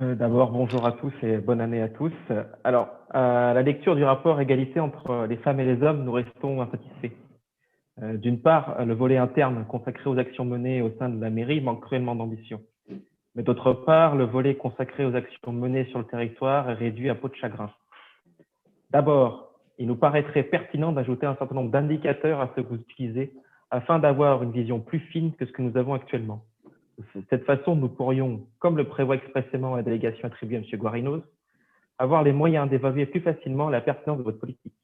D'abord, bonjour à tous et bonne année à tous. Alors, à la lecture du rapport égalité entre les femmes et les hommes, nous restons insatisfaits. D'une part, le volet interne consacré aux actions menées au sein de la mairie manque cruellement d'ambition. Mais d'autre part, le volet consacré aux actions menées sur le territoire est réduit à peau de chagrin. D'abord, il nous paraîtrait pertinent d'ajouter un certain nombre d'indicateurs à ce que vous utilisez afin d'avoir une vision plus fine que ce que nous avons actuellement. De cette façon, nous pourrions, comme le prévoit expressément la délégation attribuée à M. Guarinos, avoir les moyens d'évaluer plus facilement la pertinence de votre politique.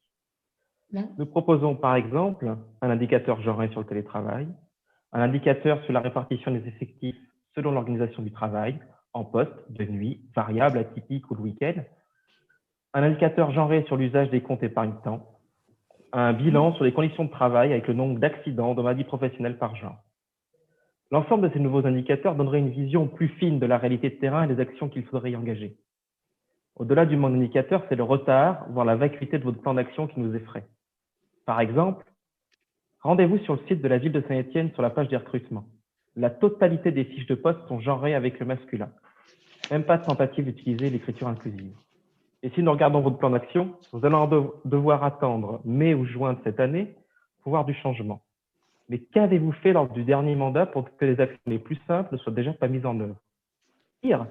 Nous proposons par exemple un indicateur genré sur le télétravail, un indicateur sur la répartition des effectifs selon l'organisation du travail, en poste, de nuit, variable, atypique ou le week-end, un indicateur genré sur l'usage des comptes épargne-temps, un bilan sur les conditions de travail avec le nombre d'accidents dans ma vie professionnelle par genre. L'ensemble de ces nouveaux indicateurs donnerait une vision plus fine de la réalité de terrain et des actions qu'il faudrait y engager. Au-delà du manque d'indicateurs, c'est le retard, voire la vacuité de votre plan d'action qui nous effraie. Par exemple, rendez-vous sur le site de la ville de Saint-Étienne sur la page des recrutements. La totalité des fiches de poste sont genrées avec le masculin. Même pas de tentative d'utiliser l'écriture inclusive. Et si nous regardons votre plan d'action, nous allons devoir attendre mai ou juin de cette année pour voir du changement. Mais qu'avez-vous fait lors du dernier mandat pour que les actions les plus simples ne soient déjà pas mises en œuvre? Pire,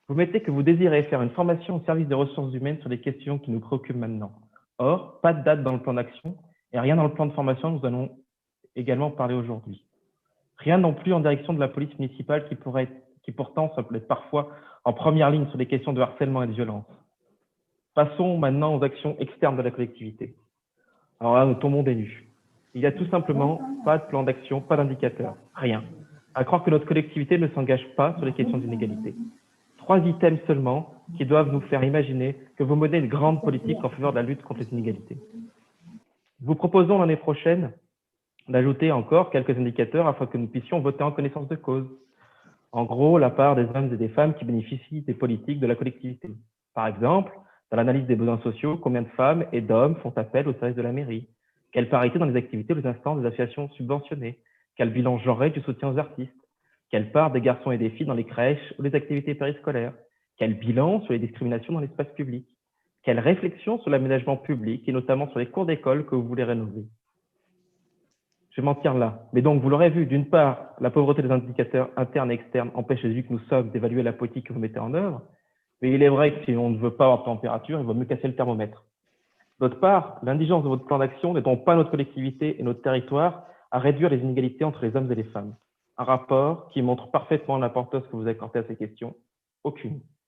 vous mettez que vous désirez faire une formation au service des ressources humaines sur les questions qui nous préoccupent maintenant. Or, pas de date dans le plan d'action et rien dans le plan de formation dont nous allons également parler aujourd'hui. Rien non plus en direction de la police municipale qui pourtant semble être parfois en première ligne sur les questions de harcèlement et de violence. Passons maintenant aux actions externes de la collectivité. Alors là, nous tombons des nues. Il n'y a tout simplement pas de plan d'action, pas d'indicateur, rien. À croire que notre collectivité ne s'engage pas sur les questions d'inégalité. 3 items seulement qui doivent nous faire imaginer que vous menez une grande politique en faveur de la lutte contre les inégalités. Vous proposons l'année prochaine d'ajouter encore quelques indicateurs afin que nous puissions voter en connaissance de cause. En gros, la part des hommes et des femmes qui bénéficient des politiques de la collectivité. Par exemple, dans l'analyse des besoins sociaux, combien de femmes et d'hommes font appel au service de la mairie? Quelle parité dans les activités ou les instances des associations subventionnées? Quel bilan genré du soutien aux artistes? Quelle part des garçons et des filles dans les crèches ou les activités périscolaires? Quel bilan sur les discriminations dans l'espace public? Quelle réflexion sur l'aménagement public et notamment sur les cours d'école que vous voulez rénover? Je vais m'en tirer là. Mais donc, vous l'aurez vu, d'une part, la pauvreté des indicateurs internes et externes empêche celui que nous sommes d'évaluer la politique que vous mettez en œuvre. Mais il est vrai que si on ne veut pas avoir de température, il vaut mieux casser le thermomètre. D'autre part, l'indigence de votre plan d'action n'aide pas notre collectivité et notre territoire à réduire les inégalités entre les hommes et les femmes. Un rapport qui montre parfaitement l'importance que vous accordez à ces questions. Aucune.